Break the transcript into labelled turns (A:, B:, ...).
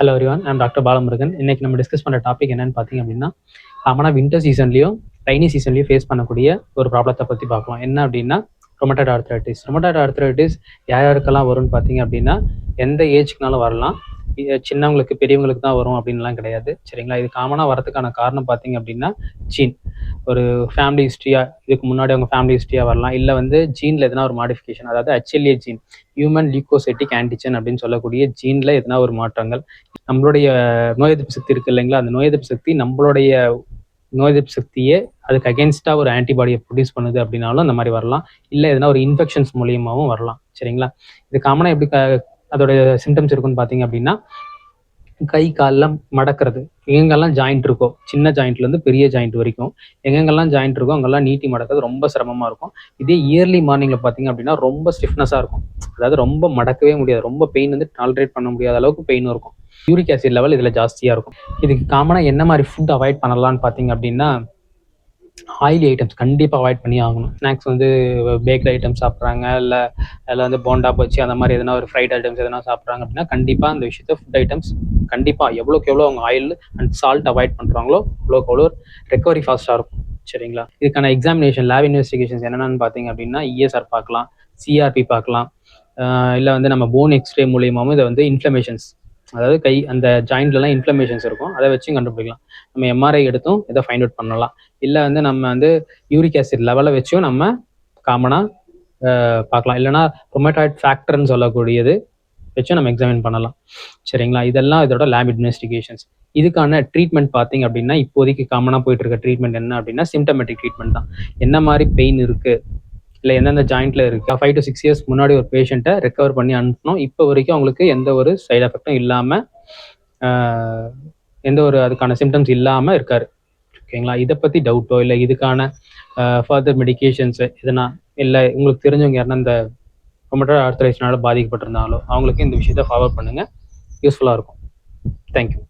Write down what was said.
A: Hello everyone, I'm doctor Balamurugan. இன்னைக்கு நம்ம discuss பண்ணுற டாபிக் என்னன்னு பார்த்தீங்க அப்படின்னா, காமனாக வின்டர் சீசன்லையும் ரைனி சீசன்லையும் ஃபேஸ் பண்ணக்கூடிய ஒரு ப்ராப்ளத்தை பற்றி பார்க்கலாம். என்ன அப்படின்னா ரொமட்டாய்டு ஆர்த்ரைட்டிஸ். ரொமட்டாய்டு ஆர்த்ரைட்டிஸ் யார் யாருக்கெல்லாம் வரும்னு பார்த்தீங்க அப்படின்னா, எந்த ஏஜ்க்குனாலும் வரலாம். சின்னவங்களுக்கு பெரியவங்களுக்கு தான் வரும் அப்படின்லாம் கிடையாது, சரிங்களா? இது காமனாக வரதுக்கான காரணம் பார்த்தீங்க அப்படின்னா ஜீன், ஒரு ஃபேமிலி ஹிஸ்ட்ரியாக, இதுக்கு முன்னாடி அவங்க ஃபேமிலி ஹிஸ்ட்ரியாக வரலாம். இல்லை ஜீனில் எதனா ஒரு மாடிஃபிகேஷன், அதாவது HLA ஜீன், ஹியூமன் லியூகோசைட்டிக் ஆன்டிஜன் அப்படின்னு சொல்லக்கூடிய ஜீனில் எதனா ஒரு மாற்றங்கள். நம்மளுடைய நோய் எதிர்ப்பு சக்தி இருக்குது இல்லைங்களா, அந்த நோய் எதிர்ப்பு சக்தி நம்மளுடைய நோய் எதிர்ப்பு சக்தியே அதுக்கு அகேன்ஸ்டாக ஒரு ஆன்டிபாடியை ப்ரொடியூஸ் பண்ணுது அப்படின்னாலும் அந்த மாதிரி வரலாம். இல்லை எதனா ஒரு இன்ஃபெக்ஷன்ஸ் மூலியமாகவும் வரலாம், சரிங்களா? இது காமனாக எப்படி அதோட சிம்டம்ஸ் இருக்குன்னு பார்த்தீங்க அப்படின்னா, கை காலில் மடக்கிறது, எங்கெங்கெல்லாம் ஜாயிண்ட் இருக்கோ, சின்ன ஜாயிண்ட்லேருந்து பெரிய ஜாயிண்ட் வரைக்கும் எங்கெங்கெல்லாம் ஜாயிண்ட் இருக்கோ அங்கெல்லாம் நீட்டி மடக்கிறது ரொம்ப சிரமமாக இருக்கும். இதே இயர்லி மார்னிங்கில் பார்த்தீங்க அப்படின்னா ரொம்ப ஸ்டிஃப்னஸாக இருக்கும், அதாவது ரொம்ப மடக்கவே முடியாது, ரொம்ப பெயின் டாலரேட் பண்ண முடியாத அளவுக்கு பெயினும் இருக்கும். யூரிக் ஆசிட் லெவல் இதில் ஜாஸ்தியாக இருக்கும். இதுக்கு காமனாக என்ன மாதிரி ஃபுட் அவாய்ட் பண்ணலான்னு பார்த்தீங்க அப்படின்னா, ஆயிலி ஐட்டம்ஸ் கண்டிப்பாக அவாய்ட் பண்ணி ஆகணும். ஸ்நாக்ஸ் பேக்கரி ஐட்டம்ஸ் சாப்பிட்றாங்க, இல்லை அதில் போண்டா பச்சி அந்த மாதிரி எதனா ஒரு ஃப்ரைட் ஐட்டம்ஸ் எதனா சாப்பிட்றாங்க அப்படின்னா கண்டிப்பாக அந்த விஷயத்த ஃபுட் ஐட்டம்ஸ் கண்டிப்பாக எவ்வளோக்கு எவ்வளோ அவங்க ஆயில் அண்ட் சால்ட் அவாய்ட் பண்ணுறாங்களோ அவ்வளோக்கு அவ்வளோ ரெக்கவரி ஃபாஸ்ட்டாக இருக்கும், சரிங்களா? இதுக்கான எக்ஸாமினேஷன் லேப் இன்வெஸ்டிகேஷன்ஸ் என்னென்னு பார்த்தீங்க அப்படின்னா ESR பார்க்கலாம், CRP பார்க்கலாம், இல்லை நம்ம போன் எக்ஸ்ரே மூலியமாகவும் இதை இன்ஃப்ளமேஷன்ஸ், அதாவது கை அந்த ஜாயிண்ட்லலாம் இன்ஃப்ளமேஷன்ஸ் இருக்கும், அதை வச்சும் கண்டுபிடிக்கலாம். நம்ம MRI எடுத்தும் இதை ஃபைண்ட் அவுட் பண்ணலாம். இல்லை நம்ம யூரிக் ஆசிட் லெவலை வச்சும் நம்ம காமனாக பார்க்கலாம். இல்லைனா ரொமட்டாய்டு ஃபேக்டர்னு சொல்லக்கூடியது வச்சும் நம்ம எக்ஸாமின் பண்ணலாம், சரிங்களா? இதெல்லாம் இதோட லேப் இன்வெஸ்டிகேஷன்ஸ். இதுக்கான ட்ரீட்மெண்ட் பார்த்தீங்க அப்படின்னா இப்போதைக்கு காமனாக போயிட்டு இருக்க ட்ரீட்மெண்ட் என்ன அப்படின்னா சிம்டமேட்டிக் ட்ரீட்மெண்ட் தான். என்ன மாதிரி பெயின் இருக்குது, இல்லை எந்தெந்த ஜாயிண்ட்ல இருக்குது, 5 to 6 இயர்ஸ் முன்னாடி ஒரு பேஷண்ட்டை ரெக்கவர் பண்ணி அனுப்பணும். இப்போ வரைக்கும் அவங்களுக்கு எந்த ஒரு சைடு எஃபெக்டும் இல்லாமல், எந்த ஒரு அதுக்கான சிம்டம்ஸ் இல்லாமல் இருக்காரு, ஓகேங்களா? இதை பற்றி டவுட்டோ இல்லை இதுக்கான ஃபர்தர் மெடிக்கேஷன்ஸு எதுனா, இல்லை உங்களுக்கு தெரிஞ்சவங்க யாருன்னா இந்த ரொமட்டாய்டு ஆர்த்ரைட்டிஸ்னால பாதிக்கப்பட்டிருந்தாலோ அவங்களுக்கு இந்த விஷயத்தை ஃபார்வர்ட் பண்ணுங்கள், யூஸ்ஃபுல்லாக இருக்கும். தேங்க்யூ.